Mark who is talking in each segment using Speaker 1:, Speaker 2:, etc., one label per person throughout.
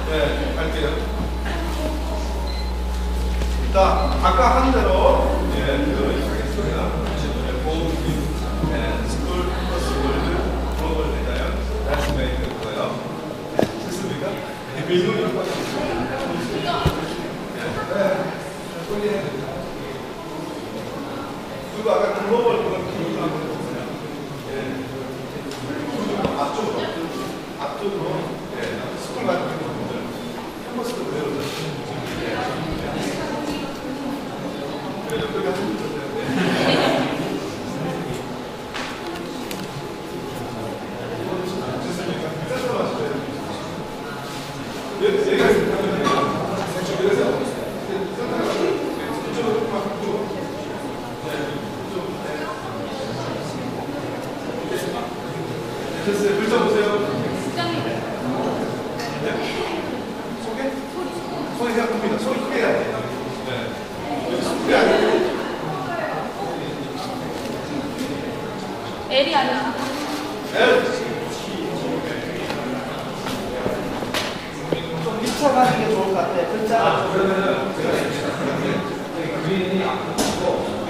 Speaker 1: 네, 갈게요. 자, 아까 한 대로 들어오도록 하겠습니다. 보험기, 스쿨 플러스 월드, 글로벌 디자인, 나이스메이크고요. 됐습니까? 민호님 그리고 아까 글로벌 그건 기록을 한번 해보세요. 앞쪽으로 스쿨 같은 분들 캠퍼스도 그대로 그래도 같은 분들 됐습니까? 센터 마시죠. 얘가 그래서 이쪽으로 바꾸고 됐어요. 글자 보세요. 소리 생각합니다. 소리 크게 해야 돼요. 네. 소리 안 해요.
Speaker 2: L이 아니야.
Speaker 1: L.
Speaker 3: 좀 미쳐가는 게 좋을 것 같아. 글자가.
Speaker 1: 그러면은 그린이 안 붙고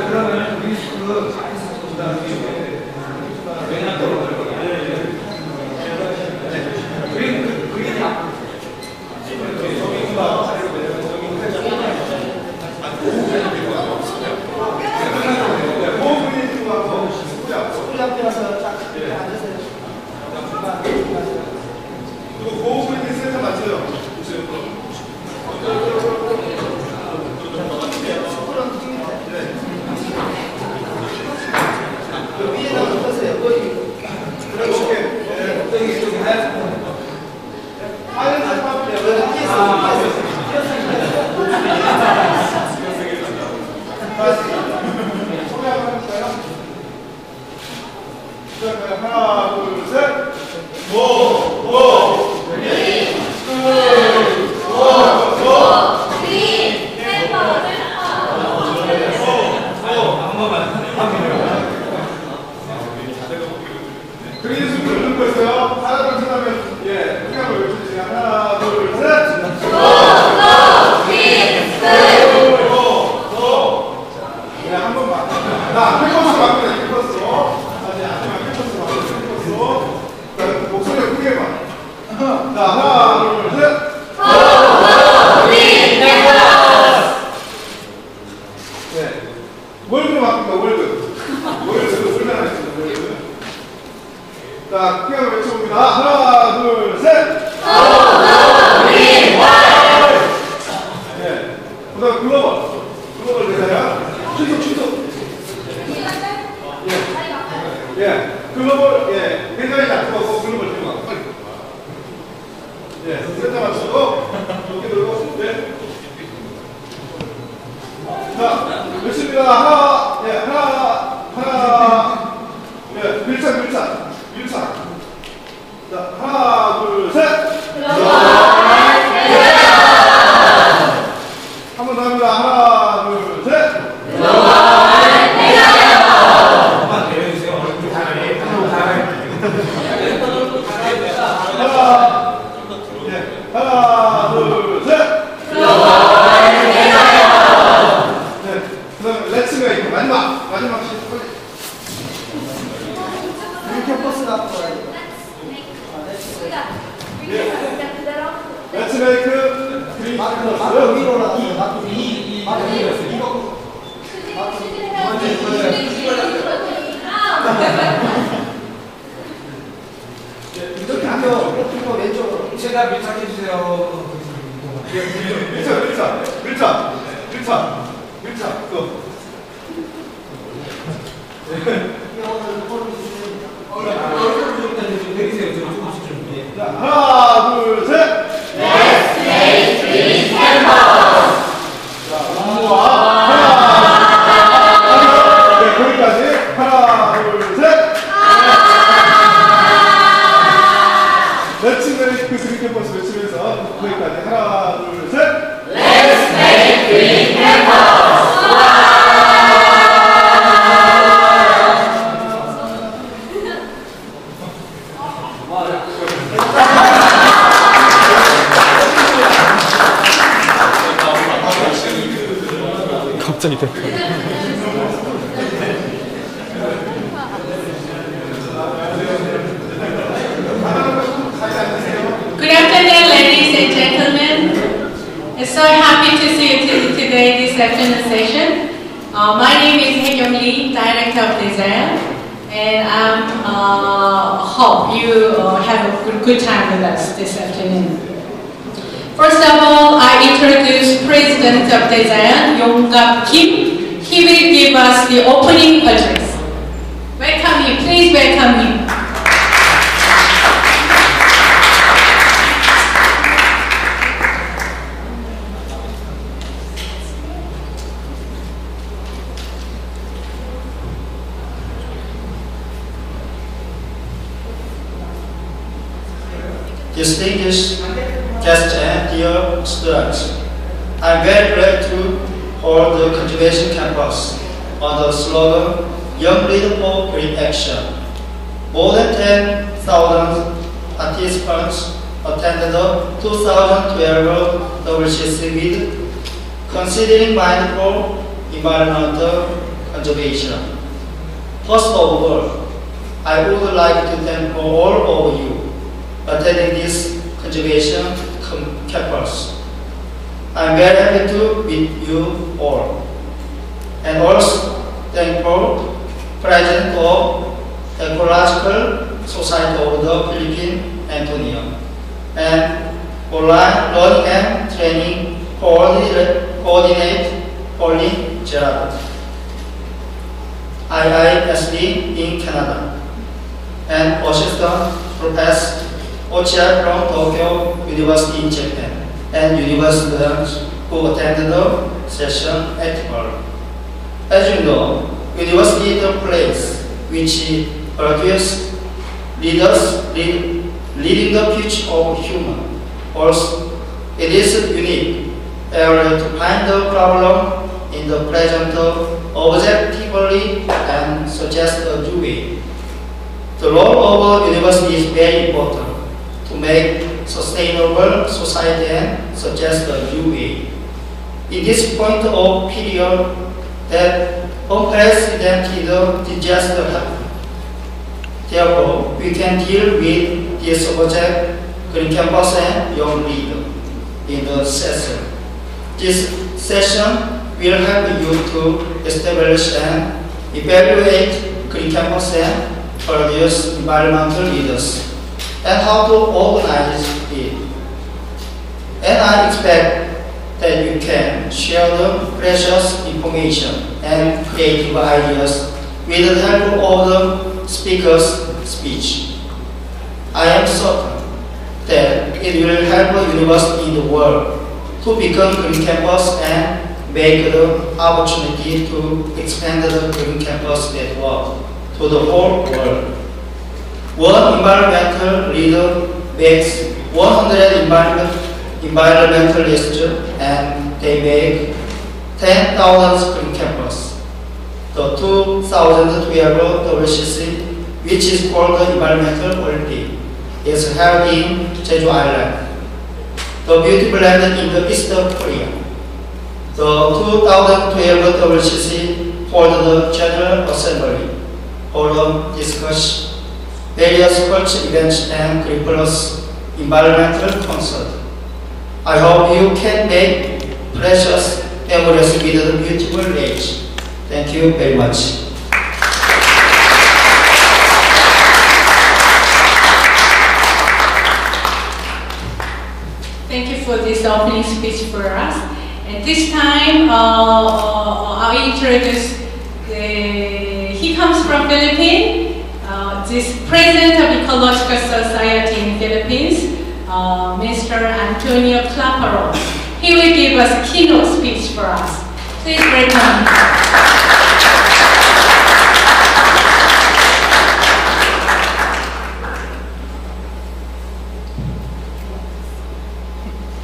Speaker 4: 그러면 우리 스쿨은
Speaker 1: 그리고 고우분이 센터 맞춰요. 하나, 둘, 셋. 그린 숨 돌리는 거였어요. 하나, 둘, 셋 하면, 그냥 외쳐주세요. 하나, 둘, 셋. 한 번만. 캠퍼스 바꾸자, 캠퍼스. 캠퍼스 바꾸자, 캠퍼스. 목소리가 크게 해봐. 자, 하나, 둘, 셋. 월드로 바꿉니다, 월드. 월드, 얼마나 했어요, 월드. 자, 크게 한번 외쳐봅니다. 하나, 둘, 셋. 그 다음 글로벌 대사야. 취소. 글로벌, 대사에 놔두고 글로벌 들어가. 빨리. 센터 맞추고, 이렇게 들고, 자, 됐습니다. 하나. 밀착. 자, 하나, 둘, 셋. 한 번 더 합니다. 하나, 둘, 셋. 하나,
Speaker 3: 이렇게 하면 이거 왼쪽으로.
Speaker 4: 제가 밀착해 주세요.
Speaker 1: 밀착. 또.
Speaker 3: 이거는 허리 주셔야
Speaker 4: 내리세요.
Speaker 1: 자, 하나, 둘, 셋.
Speaker 2: Let's make green campus.
Speaker 1: 자, 공부와 하나. 네, 거기까지. 하나, 둘, 셋. Let's make green campus 외치면서 거기까지. 하나, 둘, 셋.
Speaker 2: Let's make green campus.
Speaker 5: 갑자기 됐다.
Speaker 6: Good afternoon, ladies and gentlemen. I'm so happy to see you today, this afternoon session. My name is Hae Young Lee, Director of Design, and I hope you have a good time with us this afternoon. First of all, I introduce President of Design, Yong-Gap Kim. He will give us the opening address. Welcome him, please welcome him.
Speaker 7: Distinguished guests and dear students, I'm very glad to hold the Conservation Campus on the slogan Young Leader for Green Action. More than 10,000 participants attended the 2012 WCC with considering mindful environmental conservation. First of all, I would like to thank all of you attending this conservation campus. I'm very happy to meet you all. And also thankful President of Ecological Society of the Philippines, Antonio, and online learning and training coordinate Pauline Gerard, IISD in Canada, and Assistant Professor Ochiai from Tokyo University in Japan, and university students who attended the session at Pearl. As you know, university is a place which produces leaders leading the future of human. Also, it is a unique area to find the problem in the present objectively and suggest a new way. The role of a university is very important to make sustainable society and suggest a new way. In this point of period that unprecedented disaster happened, therefore we can deal with this subject, Green Campus and Young Leader, in the session. This session will help you to establish and evaluate Green Campus and produce environmental leaders, and how to organize it. And I expect that you can share the precious information and creative ideas with the help of the speaker's speech. I am certain that it will help a university in the world to become Green Campus and make the opportunity to expand the Green Campus network to the whole world. One environmental leader makes 100 environmentalists, and they make 10,000 Green Campus. The 2012 WCC, which is called the Environmental Olympic, is held in Jeju Island, the beautiful land in the east of Korea. The 2012 WCC held the General Assembly for the discussion various culture events and Green Plus environmental concert. I hope you can make precious memories with the beautiful lake. Thank you very much.
Speaker 6: for this opening speech for us. And this time, I'll introduce he comes from Philippines, this President of Ecological Society in Philippines, Mr. Antonio Claparo. He will give us a keynote speech for us. Please welcome.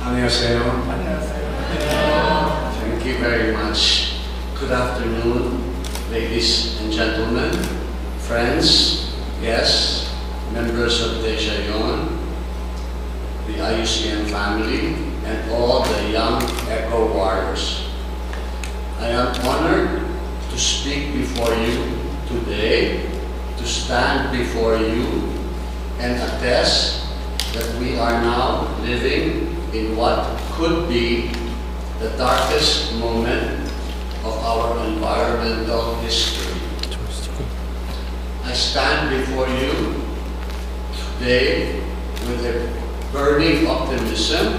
Speaker 8: 안녕하세요. Thank you very much. Good afternoon, ladies and gentlemen, friends, guests, members of Deja Yon, the IUCN family, and all the young Eco Warriors. I am honored to speak before you today, to stand before you and attest that we are now living in what could be the darkest moment of our environmental history. I stand before you today with a burning optimism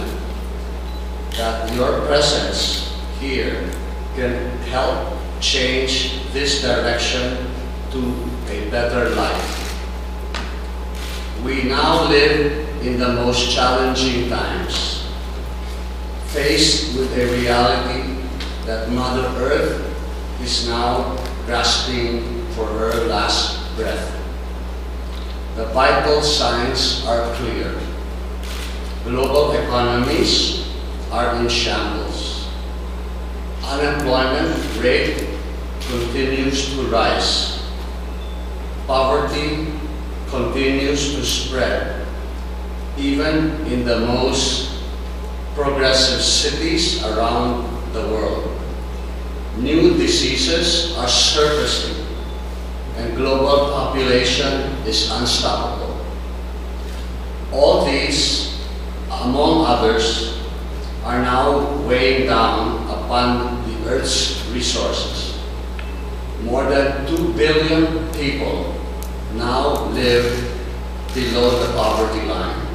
Speaker 8: that your presence here can help change this direction to a better life. We now live in the most challenging times, faced with a reality that Mother Earth is now grasping for her last breath. The vital signs are clear. Global economies are in shambles. Unemployment rate continues to rise. Poverty continues to spread, even in the most progressive cities around the world. New diseases are surfacing, and global population is unstoppable. All these, among others, are now weighing down upon the Earth's resources. More than 2 billion people now live below the poverty line.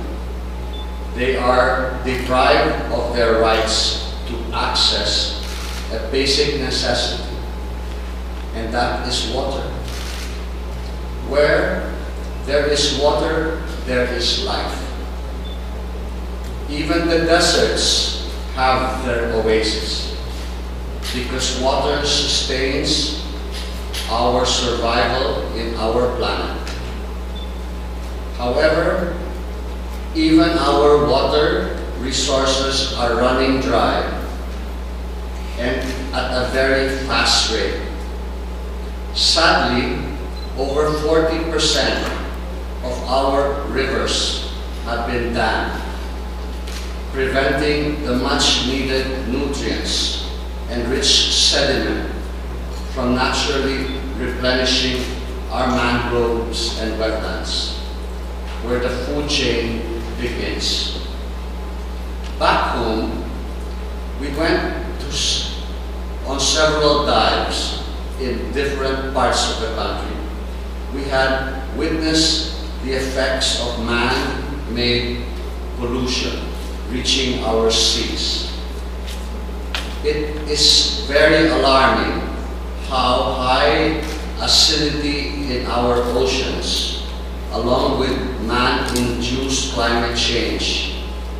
Speaker 8: They are deprived of their rights to access a basic necessity, and that is water. Where there is water, there is life. Even the deserts have their oases, because water sustains our survival in our planet. However, even our water resources are running dry, and at a very fast rate. Sadly, over 40% of our rivers have been dammed, preventing the much-needed nutrients and rich sediment from naturally replenishing our mangroves and wetlands, where the food chain begins. Back home, we went on several dives in different parts of the country. We had witnessed the effects of man-made pollution reaching our seas. It is very alarming how high acidity in our oceans, along with man-induced climate change,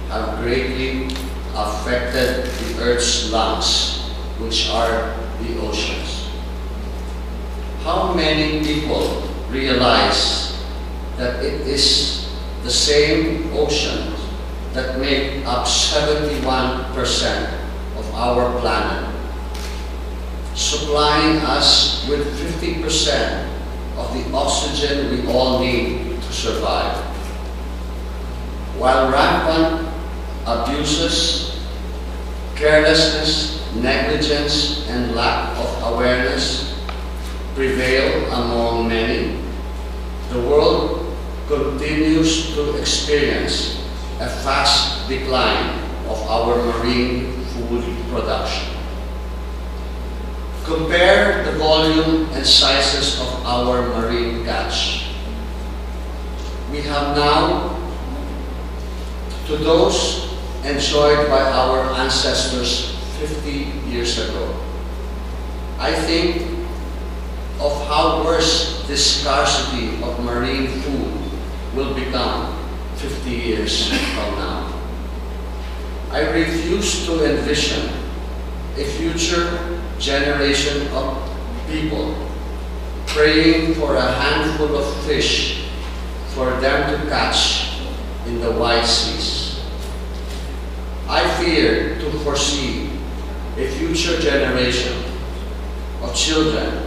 Speaker 8: have greatly affected the Earth's lungs, which are the oceans. How many people realize that it is the same oceans that make up 71% of our planet, supplying us with 50% of the oxygen we all need to survive? While rampant abuses, carelessness, negligence, and lack of awareness prevail among many, the world continues to experience a fast decline of our marine food production. Compare the volume and sizes of our marine catch. We have now, to those enjoyed by our ancestors 50 years ago. I think of how worse this scarcity of marine food will become 50 years from now. I refuse to envision a future generation of people praying for a handful of fish for them to catch in the wide seas. I fear to foresee a future generation of children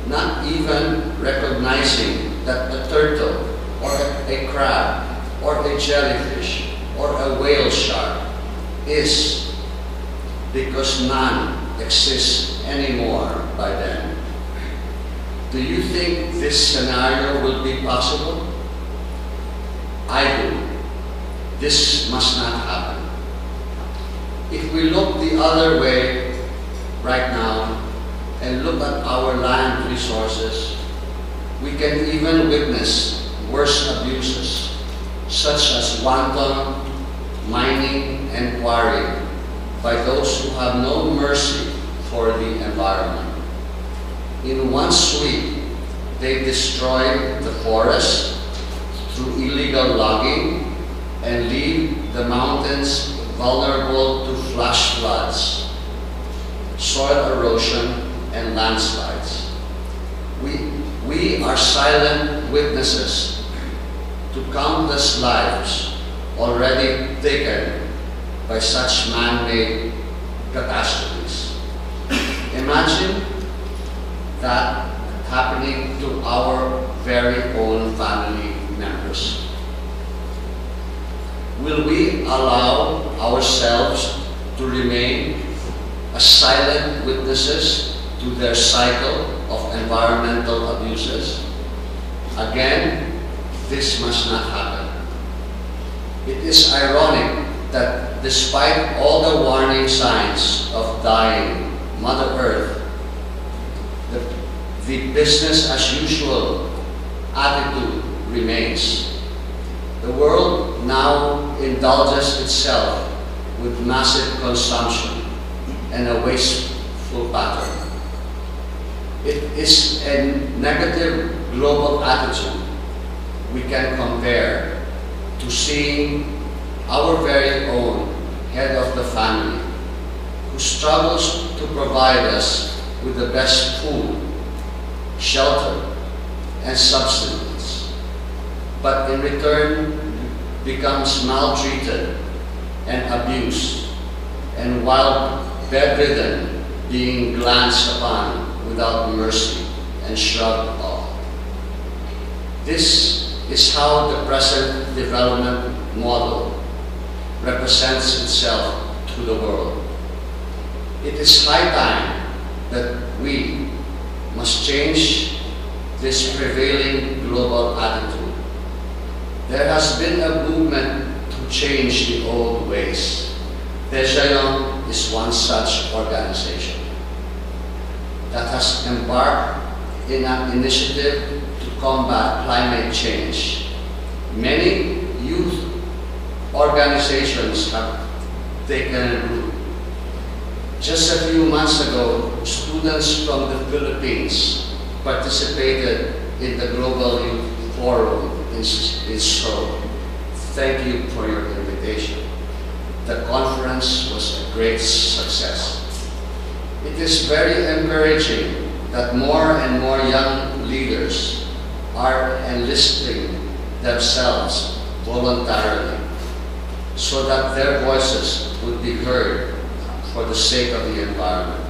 Speaker 8: not even recognizing that a turtle or a crab or a jellyfish or a whale shark is, because none exists anymore by then. Do you think this scenario will be possible? I do. This must not happen. If we look the other way right now and look at our land resources, we can even witness worse abuses, such as wanton mining and quarrying by those who have no mercy for the environment. In one sweep, they destroy the forest through illegal logging and leave the mountains vulnerable to flash floods, soil erosion, and landslides. We are silent witnesses to countless lives already taken by such man-made catastrophes. Imagine that happening to our very own family members. Will we allow ourselves to remain as silent witnesses to their cycle of environmental abuses? Again, this must not happen. It is ironic that despite all the warning signs of dying Mother Earth, the business as usual attitude remains. The world now indulges itself with massive consumption and a wasteful pattern. It is a negative global attitude we can compare to seeing our very own head of the family, who struggles to provide us with the best food, shelter, and subsistence, but in return becomes maltreated and abused, and while bedridden, being glanced upon without mercy and shrugged off. This is how the present development model represents itself to the world. It is high time that we must change this prevailing global attitude. There has been a movement to change the old ways. Desayong is one such organization that has embarked in an initiative to combat climate change. Many youth organizations have taken root. Just a few months ago, students from the Philippines participated in the Global Youth Forum in Seoul. Thank you for your invitation. The conference was a great success. It is very encouraging that more and more young leaders are enlisting themselves voluntarily so that their voices would be heard for the sake of the environment.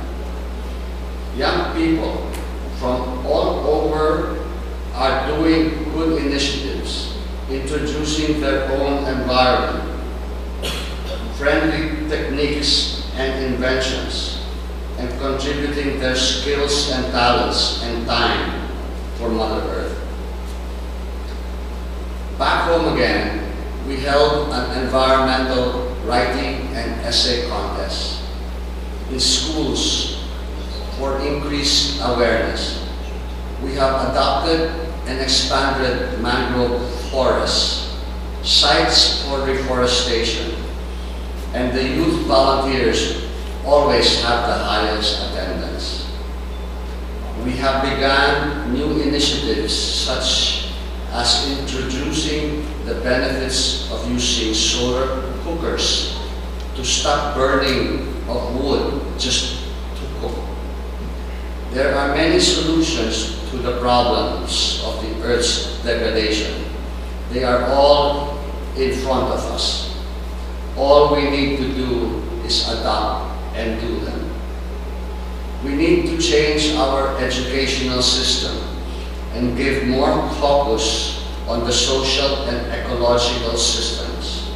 Speaker 8: Young people from all over are doing good initiatives, introducing their own environment, friendly techniques and inventions, and contributing their skills and talents and time for Mother Earth. Back home again, we held an environmental writing and essay contest in schools for increased awareness. We have adopted and expanded mangrove forests, sites for reforestation, and the youth volunteers always have the highest attendance. We have begun new initiatives such as introducing the benefits of using solar cookers to stop burning of wood just to cook. There are many solutions to the problems of the Earth's degradation. They are all in front of us. All we need to do is adopt and do them. We need to change our educational system and give more focus on the social and ecological systems.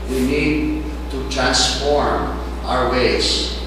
Speaker 8: We need to transform our ways